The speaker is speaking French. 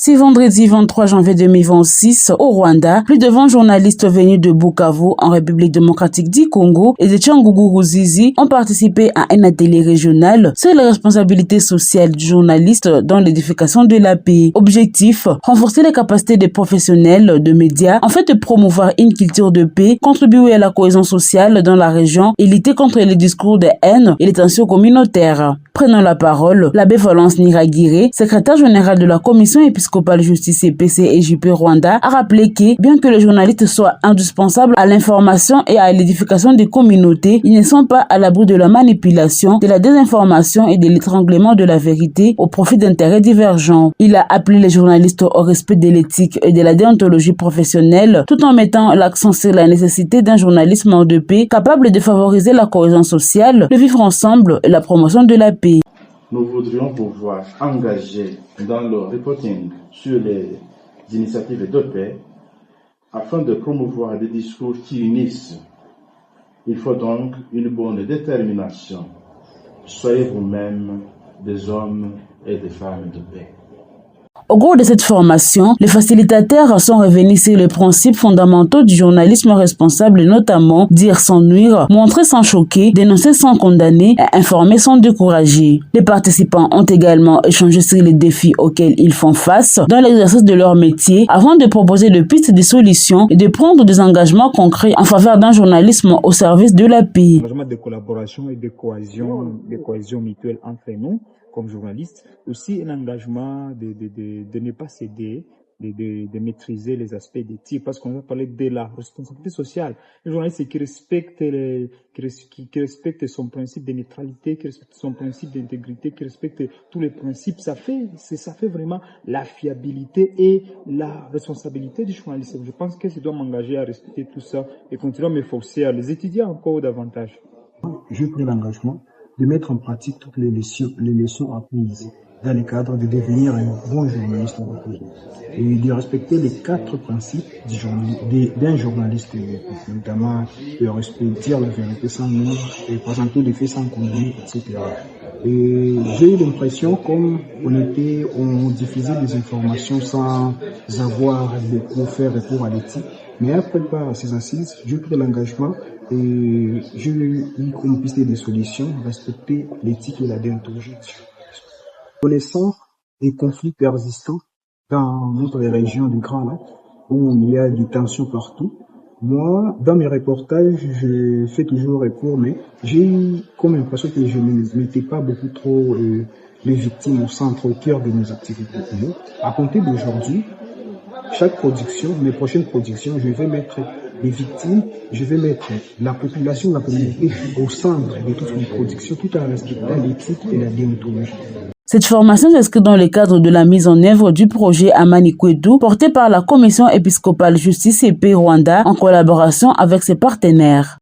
Ce vendredi 23 janvier 2026, au Rwanda, plus de 20 journalistes venus de Bukavu, en République démocratique du Congo, et de Tchangougou-Ruzizi ont participé à un atelier régional sur les responsabilités sociales du journaliste dans l'édification de la paix. Objectif, renforcer les capacités des professionnels de médias afin de promouvoir une culture de paix, contribuer à la cohésion sociale dans la région et lutter contre les discours de haine et les tensions communautaires. Prenant la parole, l'abbé Valence Niragire, secrétaire général de la Commission épiscopale justice et PC et JP Rwanda, a rappelé que, bien que les journalistes soient indispensables à l'information et à l'édification des communautés, ils ne sont pas à l'abri de la manipulation, de la désinformation et de l'étranglement de la vérité au profit d'intérêts divergents. Il a appelé les journalistes au respect de l'éthique et de la déontologie professionnelle, tout en mettant l'accent sur la nécessité d'un journalisme de paix capable de favoriser la cohésion sociale, le vivre ensemble et la promotion de la paix. Nous voudrions pouvoir engager dans le reporting sur les initiatives de paix afin de promouvoir des discours qui unissent. Il faut donc une bonne détermination. Soyez vous-même des hommes et des femmes de paix. Au cours de cette formation, les facilitateurs sont revenus sur les principes fondamentaux du journalisme responsable, notamment dire sans nuire, montrer sans choquer, dénoncer sans condamner et informer sans décourager. Les participants ont également échangé sur les défis auxquels ils font face dans l'exercice de leur métier avant de proposer des pistes de solutions et de prendre des engagements concrets en faveur d'un journalisme au service de la paix. Engagement de collaboration et de cohésion mutuelle entre nous comme journalistes, aussi un engagement de ne pas céder, de maîtriser les aspects d'éthique, parce qu'on va parler de la responsabilité sociale. Le journaliste qui respecte son principe de neutralité, qui respecte son principe d'intégrité, qui respecte tous les principes, ça fait vraiment la fiabilité et la responsabilité du journaliste. Je pense que je dois m'engager à respecter tout ça et continuer à m'efforcer à les étudier encore davantage. J'ai pris l'engagement de mettre en pratique toutes les leçons apprises dans le cadre de devenir un bon journaliste en pays et de respecter les 4 principes d'un journaliste, notamment le respect, dire la vérité sans nuire, et présenter les faits sans condamner, etc. Et j'ai eu l'impression qu'on diffusait des informations sans avoir beaucoup fait recours à l'éthique. Mais après ces assises, j'ai pris l'engagement et j'ai eu comme piste des solutions, respecter l'éthique et la déontologie. Connaissant les conflits persistants dans notre région du Grand Lac, où il y a des tensions partout, moi, dans mes reportages, je fais toujours recours, mais j'ai eu comme impression que je ne mettais pas beaucoup trop les victimes au centre, au cœur de mes activités. Mais à compter d'aujourd'hui, chaque production, mes prochaines productions, je vais mettre les victimes, je vais mettre la population, la communauté au centre de toutes mes productions, tout en respectant l'éthique et la déontologie. Cette formation s'inscrit dans le cadre de la mise en œuvre du projet Amani Kwetu, porté par la Commission épiscopale justice et paix Rwanda en collaboration avec ses partenaires.